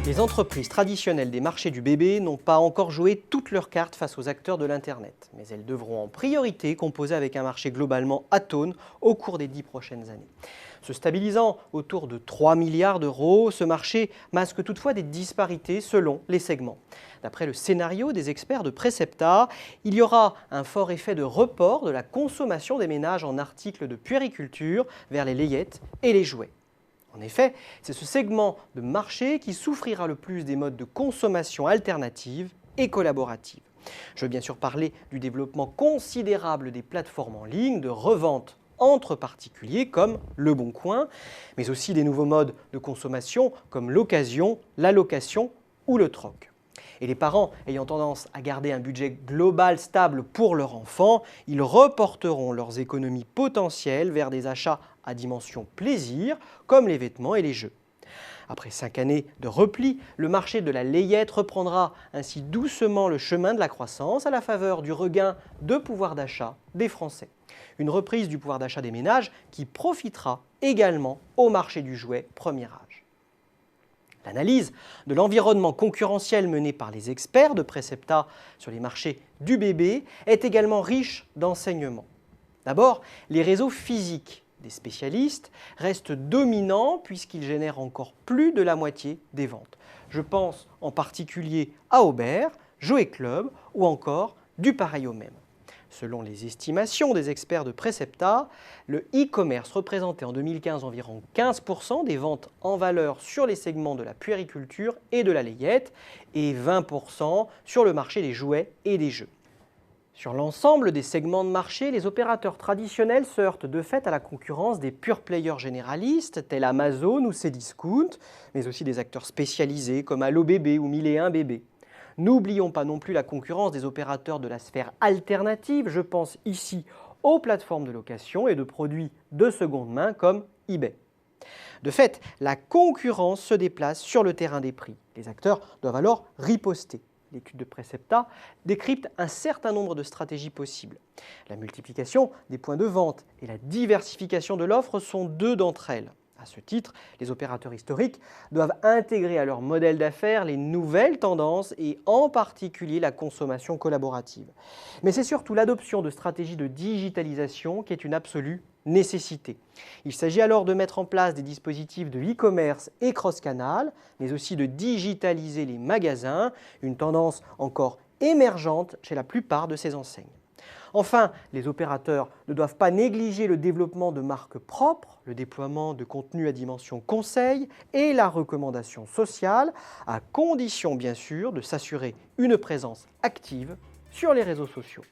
Les entreprises traditionnelles des marchés du bébé n'ont pas encore joué toutes leurs cartes face aux acteurs de l'Internet. Mais elles devront en priorité composer avec un marché globalement atone au cours des 10 prochaines années. Se stabilisant autour de 3 milliards d'euros, ce marché masque toutefois des disparités selon les segments. D'après le scénario des experts de Precepta, il y aura un fort effet de report de la consommation des ménages en articles de puériculture vers les layettes et les jouets. En effet, c'est ce segment de marché qui souffrira le plus des modes de consommation alternative et collaborative. Je veux bien sûr parler du développement considérable des plateformes en ligne de revente entre particuliers comme Le Bon Coin, mais aussi des nouveaux modes de consommation comme l'occasion, la location ou le troc. Et les parents ayant tendance à garder un budget global stable pour leur enfant, ils reporteront leurs économies potentielles vers des achats à dimension plaisir, comme les vêtements et les jeux. Après 5 années de repli, le marché de la layette reprendra ainsi doucement le chemin de la croissance à la faveur du regain de pouvoir d'achat des Français. Une reprise du pouvoir d'achat des ménages qui profitera également au marché du jouet premier âge. L'analyse de l'environnement concurrentiel menée par les experts de Precepta sur les marchés du bébé est également riche d'enseignements. D'abord, les réseaux physiques des spécialistes restent dominants puisqu'ils génèrent encore plus de la moitié des ventes. Je pense en particulier à Aubert, Jouet Club ou encore du pareil au même. Selon les estimations des experts de Precepta, le e-commerce représentait en 2015 environ 15% des ventes en valeur sur les segments de la puériculture et de la layette et 20% sur le marché des jouets et des jeux. Sur l'ensemble des segments de marché, les opérateurs traditionnels se heurtent de fait à la concurrence des pure players généralistes tels Amazon ou Cdiscount, mais aussi des acteurs spécialisés comme Allo Bébé ou 1001 Bébé. N'oublions pas non plus la concurrence des opérateurs de la sphère alternative, je pense ici aux plateformes de location et de produits de seconde main comme eBay. De fait, la concurrence se déplace sur le terrain des prix. Les acteurs doivent alors riposter. L'étude de Precepta décrypte un certain nombre de stratégies possibles. La multiplication des points de vente et la diversification de l'offre sont deux d'entre elles. À ce titre, les opérateurs historiques doivent intégrer à leur modèle d'affaires les nouvelles tendances et en particulier la consommation collaborative. Mais c'est surtout l'adoption de stratégies de digitalisation qui est une absolue nécessité. Il s'agit alors de mettre en place des dispositifs de e-commerce et cross-canal, mais aussi de digitaliser les magasins, une tendance encore émergente chez la plupart de ces enseignes. Enfin, les opérateurs ne doivent pas négliger le développement de marques propres, le déploiement de contenus à dimension conseil et la recommandation sociale, à condition bien sûr de s'assurer une présence active sur les réseaux sociaux.